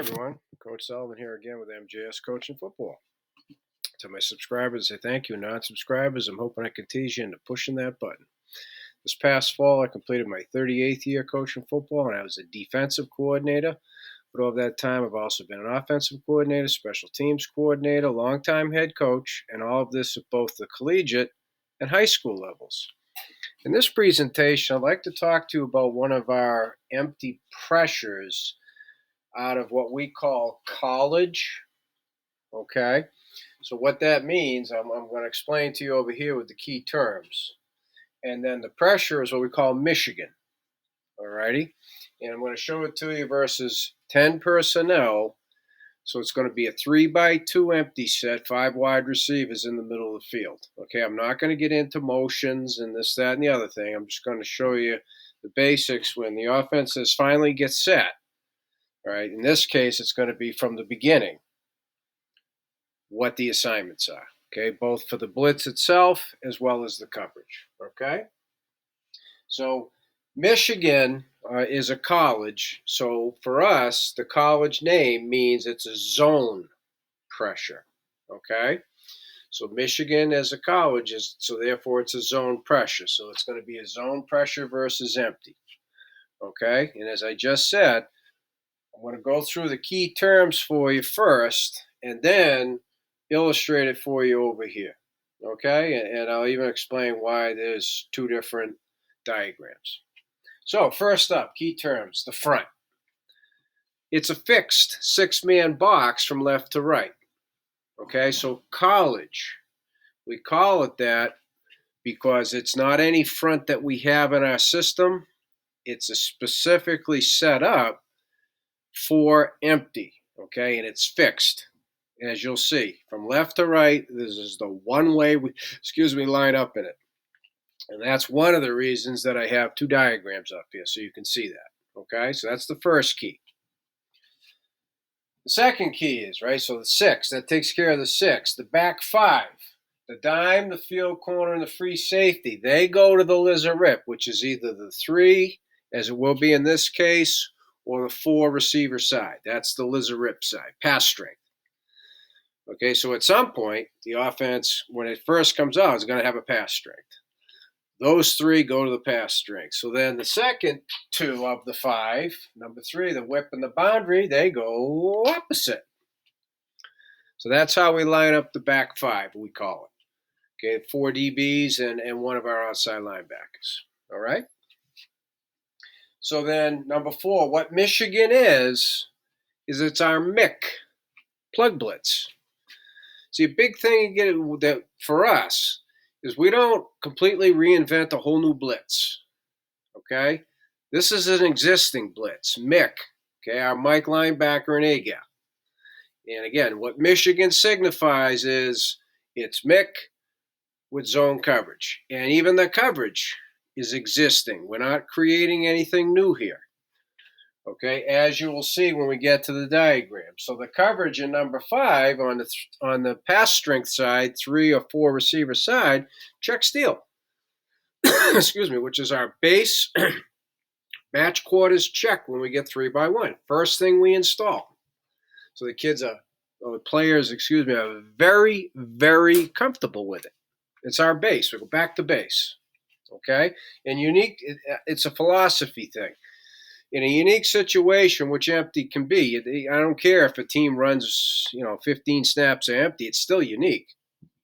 Everyone, Coach Sullivan here again with MJS Coaching Football. To my subscribers, I say thank you. Non-subscribers, I'm hoping I can tease you into pushing that button. This past fall, I completed my 38th year coaching football, and I was a defensive coordinator. But over that time, I've also been an offensive coordinator, special teams coordinator, longtime head coach, and all of this at both the collegiate and high school levels. In this presentation, I'd like to talk to you about one of our empty pressures out of what we call college. Okay, so what that means, I'm going to explain to you over here with the key terms. And then the pressure is what we call Michigan. Alrighty, and I'm going to show it to you versus 10 personnel. So it's going to be a 3x2 empty set, 5 wide receivers in the middle of the field. Okay, I'm not going to get into motions and this, that, and the other thing. I'm just going to show you the basics when the offenses finally get set. All right, in this case, it's going to be from the beginning what the assignments are, okay, both for the blitz itself as well as the coverage, okay? So Michigan is a college, so for us, the college name means it's a zone pressure, okay? So Michigan as a college is, so therefore it's a zone pressure, so it's going to be a zone pressure versus empty, okay? And as I just said, I'm going to go through the key terms for you first and then illustrate it for you over here. Okay? And I'll even explain why there's two different diagrams. So, first up, key terms, the front. It's a fixed 6-man box from left to right. Okay? So, college, we call it that because it's not any front that we have in our system. It's a specifically set up for empty, okay, and it's fixed, as you'll see from left to right. This is the one way we line up in it, and that's one of the reasons that I have two diagrams up here so you can see that. Okay, so that's the first key. The second key is right, so the 6, that takes care of the 6. The back 5, the dime, the field corner, and the free safety, they go to the lizard rip, which is either the 3, as it will be in this case, or the 4 receiver side. That's the lizard rip side, pass strength. Okay, so at some point, the offense, when it first comes out, is going to have a pass strength. Those 3 go to the pass strength. So then the second 2 of the 5, number 3, the whip and the boundary, they go opposite. So that's how we line up the back 5, we call it. Okay, 4 DBs and one of our outside linebackers. All right? So then, number 4, what Michigan is it's our MIC, plug blitz. See, a big thing that for us is we don't completely reinvent a whole new blitz, okay? This is an existing blitz, MIC, okay, our Mike linebacker and A-gap. And again, what Michigan signifies is it's MIC with zone coverage. And even the coverage is existing. We're not creating anything new here, okay, as you will see when we get to the diagram. So the coverage in number 5 on the pass strength side, 3 or 4 receiver side, check steal, excuse me, which is our base match quarters check when we get 3x1. First thing we install. So the players are very, very comfortable with it. It's our base. We go back to base. Okay? And unique, it's a philosophy thing. In a unique situation, which empty can be, I don't care if a team runs, 15 snaps of empty, it's still unique,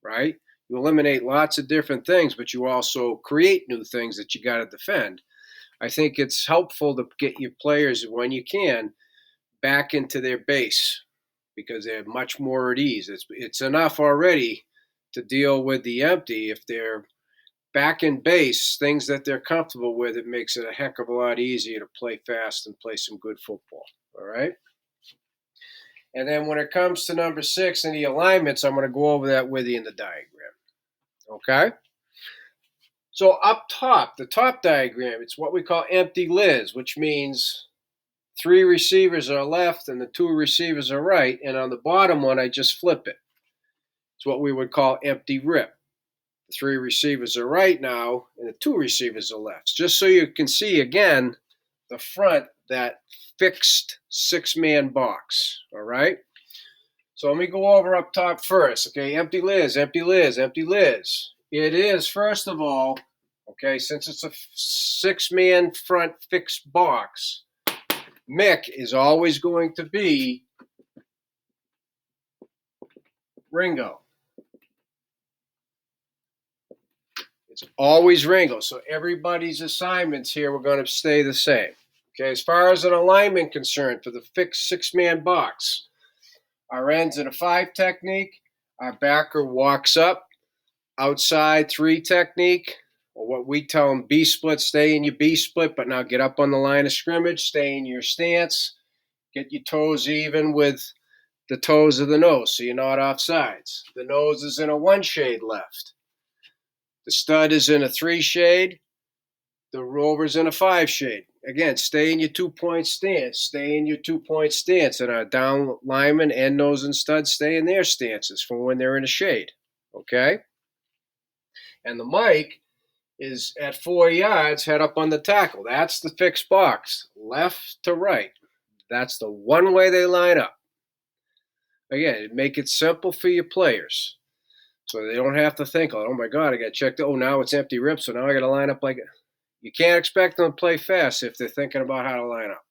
right? You eliminate lots of different things, but you also create new things that you got to defend. I think it's helpful to get your players, when you can, back into their base because they're much more at ease. It's enough already to deal with the empty. If they're back in base, things that they're comfortable with, it makes it a heck of a lot easier to play fast and play some good football, all right? And then when it comes to number 6 and the alignments, I'm going to go over that with you in the diagram, okay? So up top, the top diagram, it's what we call empty Liz, which means 3 receivers are left and the 2 receivers are right, and on the bottom one, I just flip it. It's what we would call empty rip. The 3 receivers are right now, and the 2 receivers are left. Just so you can see, again, the front that fixed 6-man box, all right? So let me go over up top first, okay? Empty Liz, empty Liz, empty Liz. It is, first of all, okay, since it's a 6-man front fixed box, Mick is always going to be Ringo. It's always Ringo. So everybody's assignments here are going to stay the same. Okay, as far as an alignment concerned for the fixed 6-man box, our end's in a 5 technique. Our backer walks up, outside 3 technique, or what we tell them B split, stay in your B split, but now get up on the line of scrimmage, stay in your stance, get your toes even with the toes of the nose so you're not off sides. The nose is in a 1 shade left. The stud is in a 3 shade. The rover's in a 5 shade. Again, stay in your 2-point stance. Stay in your 2-point stance. And our down lineman, end, nose, and stud stay in their stances for when they're in a shade. Okay? And the mic is at 4 yards, head up on the tackle. That's the fixed box, left to right. That's the one way they line up. Again, make it simple for your players so they don't have to think, oh my God, I got checked. Oh, now it's empty rip, so now I got to line up like it. You can't expect them to play fast if they're thinking about how to line up.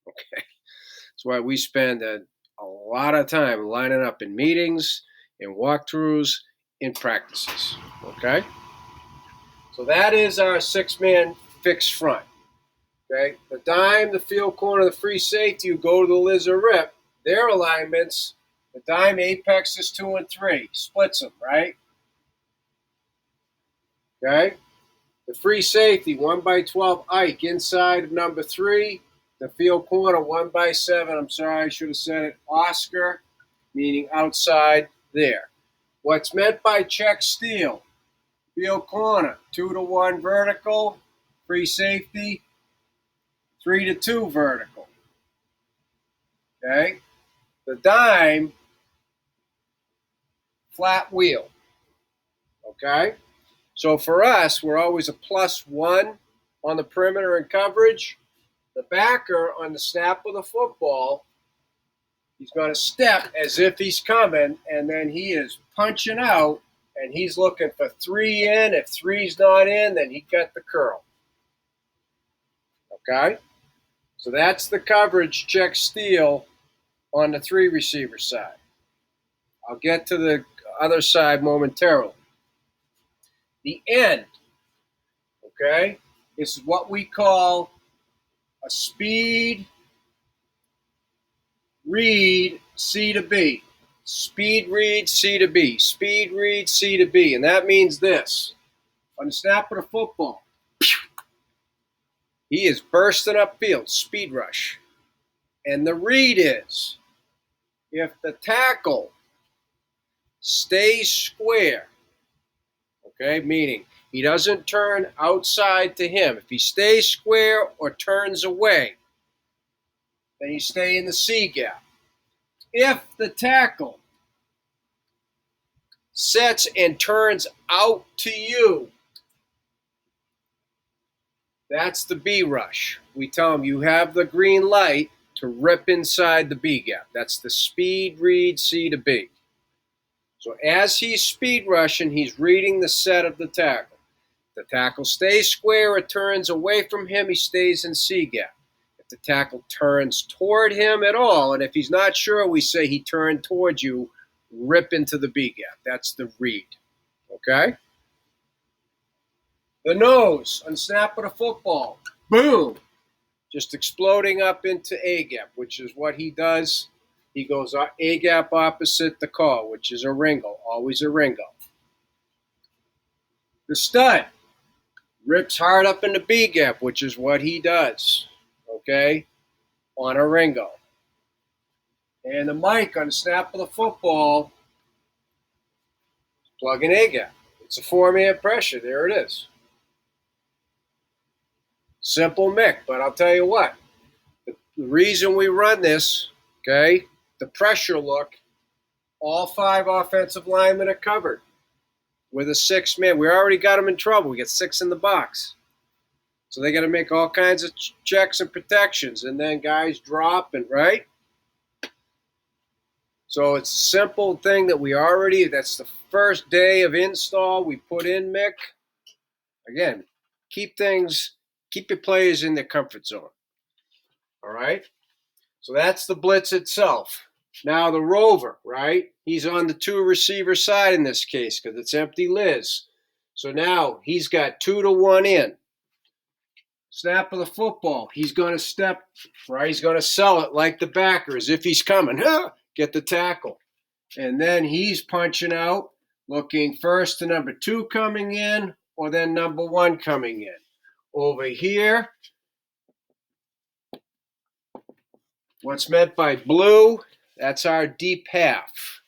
Okay? That's why we spend a lot of time lining up in meetings, in walkthroughs, in practices. Okay? So that is our 6-man fixed front. Okay? The dime, the field corner, the free safety, you go to the lizard rip. Their alignments, the dime apex is 2 and 3. Splits them, right? Okay? The free safety, 1x12 Ike, inside of number 3. The field corner, 1x7. I'm sorry, I should have said it. Oscar, meaning outside there. What's meant by check steal? Field corner, 2-1 vertical. Free safety, 3-2 vertical. Okay? The dime, flat wheel. Okay? So for us, we're always a +1 on the perimeter and coverage. The backer on the snap of the football, he's going to step as if he's coming, and then he is punching out, and he's looking for 3 in. If 3's not in, then he got the curl. Okay? So that's the coverage check steal on the 3 receiver side. I'll get to the other side momentarily. The end, okay, is what we call a speed read C to B. Speed read C to B. Speed read C to B. And that means this. On the snap of the football, he is bursting upfield, speed rush. And the read is, if the tackle stays square, okay, meaning he doesn't turn outside to him. If he stays square or turns away, then you stay in the C gap. If the tackle sets and turns out to you, that's the B rush. We tell him you have the green light to rip inside the B gap. That's the speed read C to B. So as he's speed rushing, he's reading the set of the tackle. If the tackle stays square or turns away from him, he stays in C gap. If the tackle turns toward him at all, and if he's not sure, we say he turned towards you, rip into the B gap. That's the read. Okay? The nose on snap of the football. Boom! Just exploding up into A gap, which is what he does. He goes A gap opposite the call, which is a Ringo, always a Ringo. The stud rips hard up in the B gap, which is what he does, okay, on a Ringo. And the mic on the snap of the football, plug in A gap. It's a 4-man pressure. There it is. Simple Mick, but I'll tell you what. The reason we run this, okay, the pressure look, all 5 offensive linemen are covered with a 6-man. We already got them in trouble. We got 6 in the box. So they got to make all kinds of checks and protections, and then guys drop and right. So it's a simple thing that that's the first day of install we put in, Mick. Again, keep your players in their comfort zone. All right? So that's the blitz itself. Now the rover, right? He's on the 2 receiver side in this case because it's empty Liz. So now he's got 2 to 1 in. Snap of the football. He's going to step, right? He's going to sell it like the backer as if he's coming. Get the tackle. And then he's punching out, looking first to number 2 coming in or then number 1 coming in. Over here, what's meant by blue, that's our deep half.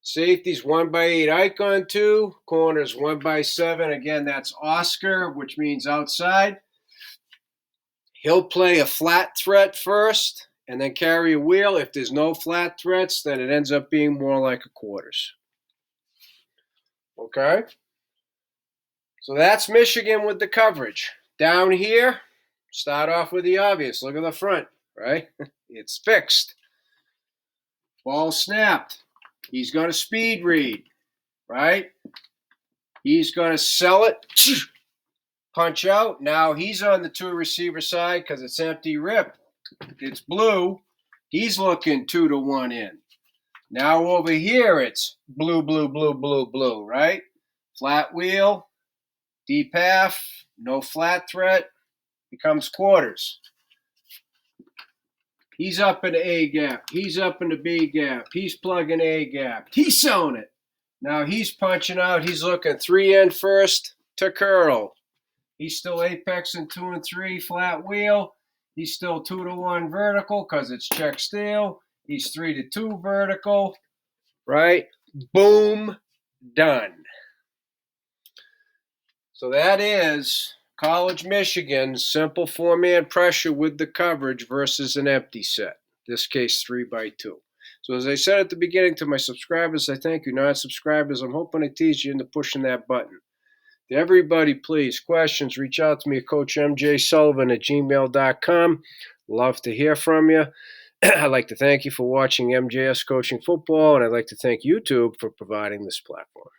Safety's 1x8 icon 2, corners 1x7. Again, that's Oscar, which means outside. He'll play a flat threat first and then carry a wheel. If there's no flat threats, then it ends up being more like a quarters. Okay? So that's Michigan with the coverage. Down here, start off with the obvious. Look at the front, right? It's fixed. Ball snapped. He's going to speed read, right? He's going to sell it. Punch out. Now he's on the 2 receiver side because it's empty rip. It's blue. He's looking 2 to 1 in. Now over here it's blue, blue, blue, blue, blue, right? Flat wheel, deep half, no flat threat, becomes quarters. He's up in the A gap. He's up in the B gap. He's plugging A gap. He's selling it. Now he's punching out. He's looking 3 in first to curl. He's still apex in 2 and 3, flat wheel. He's still 2 to 1 vertical because it's check steel. He's 3 to 2 vertical, right? Boom, done. So that is College Michigan's simple 4-man pressure with the coverage versus an empty set. In this case, 3x2. So as I said at the beginning to my subscribers, I thank you. Non-subscribers, I'm hoping I tease you into pushing that button. To everybody, please, questions, reach out to me at CoachMJSullivan@gmail.com. Love to hear from you. I'd like to thank you for watching MJS Coaching Football, and I'd like to thank YouTube for providing this platform.